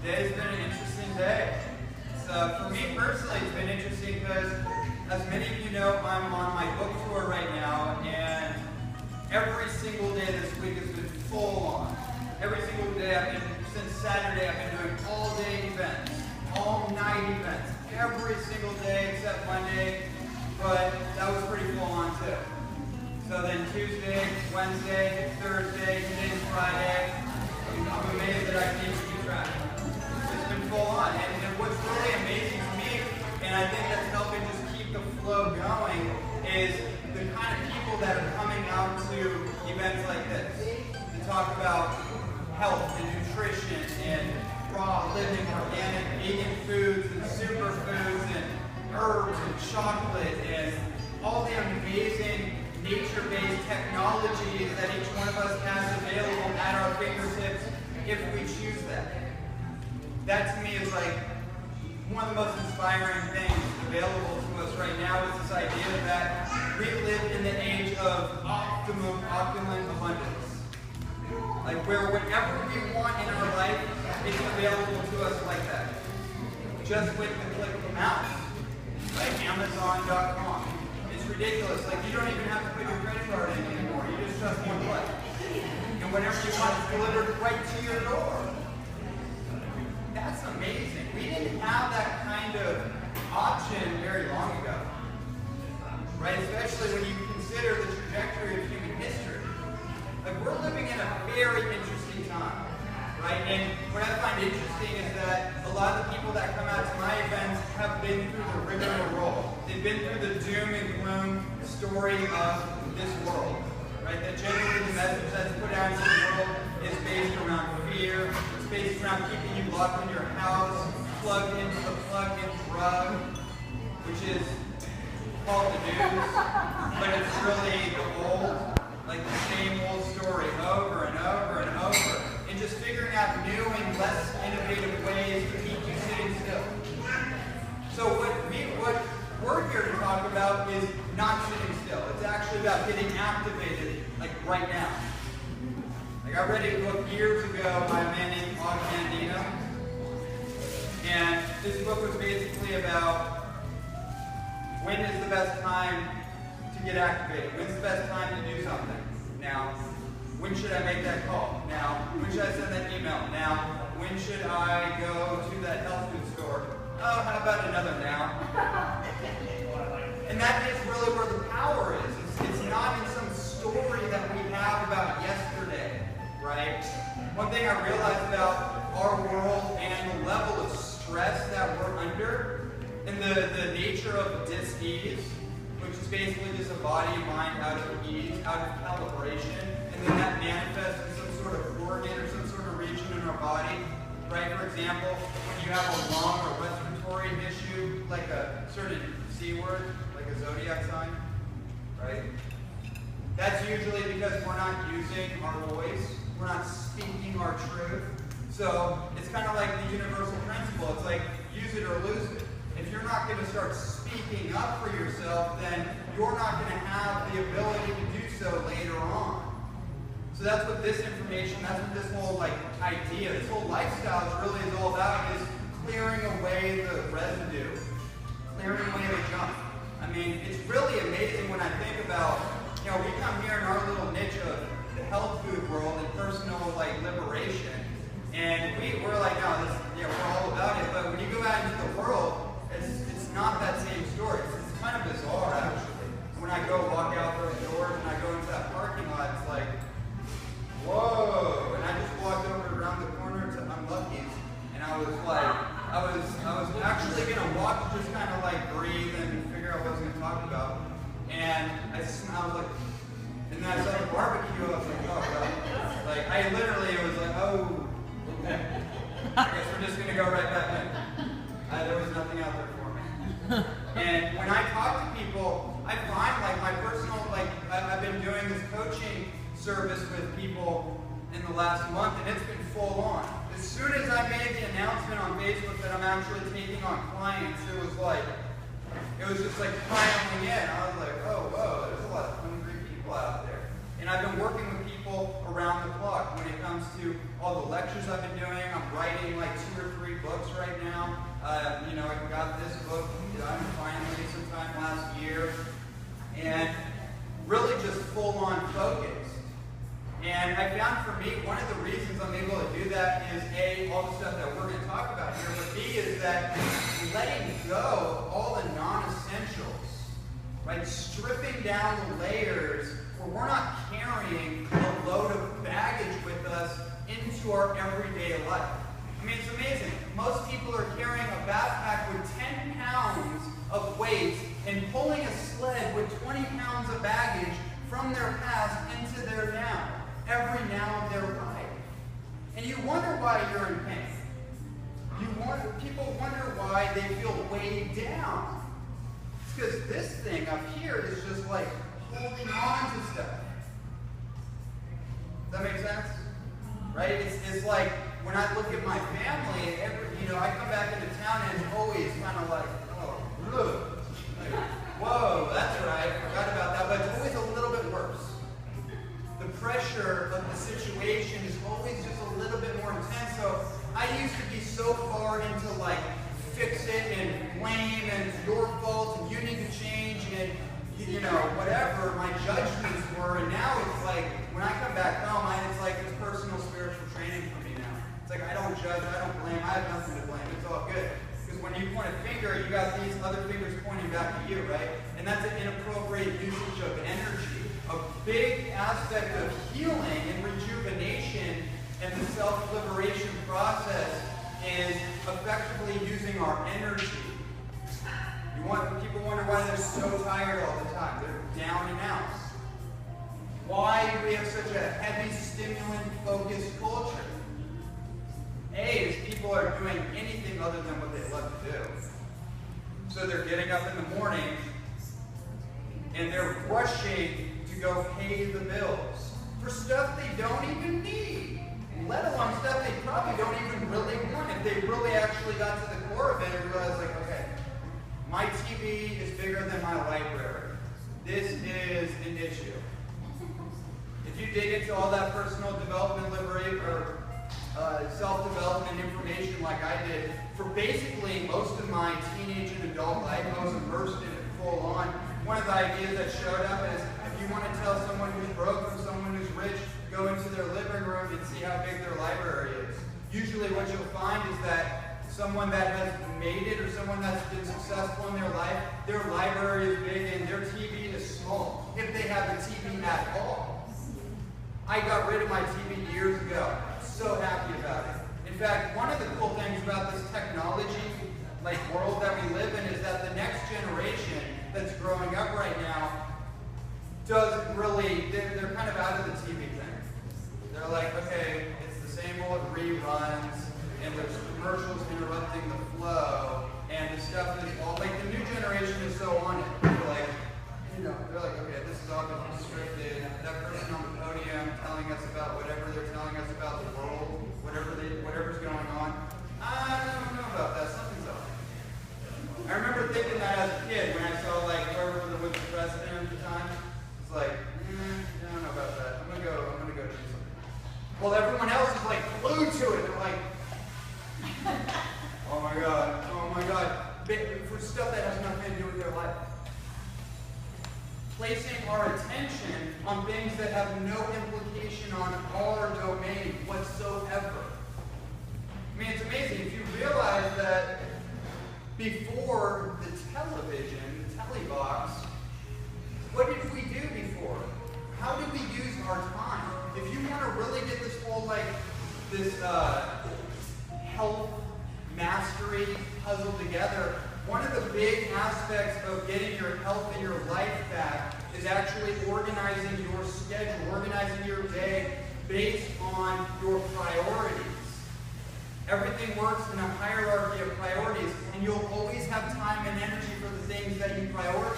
Today's been an interesting day. For me personally, it's been interesting because, as many of you know, I'm on my book tour right now, and every single day this week has been full on. Every single day, since Saturday, I've been doing all-day events, all-night events, every single day except Monday, but that was pretty full on too. So then Tuesday, Wednesday, Thursday, today's Friday. I'm amazed that I can even keep track. It's been full on. And what's really amazing to me, and I think that's helping just keep the flow going, is the kind of people that are coming out to events like this to talk about health and nutrition and raw, living, organic, vegan foods and superfoods and herbs and chocolate and all the amazing nature-based technologies that each one of us has available at our fingertips if we choose that. That to me is like one of the most inspiring things available to us right now, is this idea that we live in the age of opulent abundance. Like where whatever we want in our life is available to us like that. Just with the click of a mouse. Like Amazon.com. Ridiculous. Like you don't even have to put your credit card in anymore. You just trust one click. And whatever you want is delivered right to your door. That's amazing. We didn't have that kind of option very long ago. Right? Especially when you consider the trajectory of human history. Like we're living in a very interesting time. Right? And what I find interesting is that a lot of the people that come out to my events have been through the rigmarole. They've been through the doom and gloom story of this world. Right? That generally the message that's put out into the world is based around fear. It's based around keeping you locked in your house, plugged into the plug-in drug, which is called the news. But it's really the old, like the same old story over and over and over. And just figuring out new and less innovative ways to keep you sitting still. So what we're here to talk about is not sitting still. It's actually about getting activated, like right now. Like I read a book years ago by a man named Og Mandino. And this book was basically about when is the best time to get activated? When's the best time to do something? Now, when should I make that call? Now, when should I send that email? Now, when should I go to that health food store? Oh, how about another now? And that is really where the power is. It's not in some story that we have about yesterday, right? One thing I realized about our world and the level of stress that we're under, and the nature of dis-ease, which is basically just a body and mind out of ease, out of calibration, and then that manifests in some sort of organ or some sort of region in our body, right? For example, when you have a lung or respiratory issue, like a certain C word, like a zodiac sign, right? That's usually because we're not using our voice, we're not speaking our truth. So it's kind of like the universal principle. It's like use it or lose it. If you're not going to start speaking up for yourself, then you're not going to have the ability to do so later on. So that's what this information, that's what this whole idea, this whole lifestyle really is all about, is clearing away the residue, clearing away the junk. I mean, it's really amazing when I think about, we come here in our little niche of the health food world and personal liberation, and we're like, no, we're all about it. But when you go out into the world, it's not that same story. It's kind of bizarre, actually. When I go walk out those doors and I go into that parking lot, it's like, whoa! And I just walked over around the corner to Unlucky's, and I was like, I was actually gonna walk to just kind of breathe and figure out what I was gonna talk about. And I was like, and then I saw the barbecue. I was like, oh god! I literally was like, oh, okay. I guess we're just gonna go right back in. There was nothing out there for me. And when I talk to people, I find my personal I've been doing this coaching service with people in the last month, and it's been full on. As soon as I made the announcement on Facebook that I'm actually taking on clients, it was just piling in. I was like, oh, whoa, there's a lot of hungry people out there. And I've been working with people around the clock. When it comes to all the lectures I've been doing, I'm writing like 2 or 3 books right now. You know, I got this book done finally sometime last year, and really just full-on focused. And I found for me, one of the reasons I'm able to do that is A, all the stuff that we're going to talk about here, but B is that letting go of all the non-essentials, right? Stripping down the layers where we're not carrying a load of baggage with us into our everyday life. I mean, it's amazing. Most people are carrying a backpack with 10 pounds of weight and pulling a sled with 20 pounds of baggage from their past into their now, every now of their life. And you wonder why you're in pain. People wonder why they feel weighed down. It's because this thing up here is just like holding on to stuff. Does that make sense? Right? It's like when I look at my family, I come back into town and it's always kind of like, oh, ugh. Like, whoa, that's right, I forgot about that, but it's always a little bit worse. The pressure of the situation is always just a little bit more intense. So I used to be so far into like fix it and blame and it's your fault and you need to change and whatever my judgments were, and now it's like when I come back home, it's like this personal spiritual training for me now. It's like I don't judge, I don't blame, I have nothing to blame. It's all good. Because when you point a finger, you got these other fingers pointing back at you, right? And that's an inappropriate usage of energy. A big aspect of healing and rejuvenation and the self-liberation process is effectively using our energy. People wonder why they're so tired all the time. They're down and out. Why do we have such a heavy stimulant-focused culture? A is people are doing anything other than what they love to do. So they're getting up in the morning and they're rushing to go pay the bills for stuff they don't even need, let alone stuff they probably don't even really want. If they really actually got to the core of it and realized, like, okay, my TV is bigger than my library. This is an issue. If you dig into all that personal development, self-development information like I did, for basically most of my teenage and adult life, I was immersed in it full on. One of the ideas that showed up is if you want to tell someone who's broke from someone who's rich, go into their living room and see how big their library is. Usually what you'll find is that someone that has made it or someone that's been successful in their life, their library is big and their TV is small, if they have a TV at all. I got rid of my TV years ago. So happy about it. In fact, one of the cool things about this technology world that we live in is that the next generation that's growing up right now doesn't really, they're kind of out of the TV thing. They're like, okay, it's the same old reruns, and there's commercials interrupting the flow, and the stuff is all, the new generation is so on it. They're like, okay, this is all been scripted. That person on the podium telling us about whatever they're telling us about the world, whatever's going on. I don't know about that. Something's up. I remember thinking that as a kid when I saw whoever was the president at the time. It's like, I don't know about that. I'm gonna go do something. Well, everyone else is glued to it. They're like, oh my God. For stuff that has nothing to do with their life. Placing our attention on things that have no implication on our domain whatsoever. I mean, it's amazing. If you realize that before the television, the telebox, what did we do before? How did we use our time? If you want to really get this whole, this health mastery puzzle together, one of the big aspects of getting your health and your life back is actually organizing your schedule, organizing your day based on your priorities. Everything works in a hierarchy of priorities, and you'll always have time and energy for the things that you prioritize.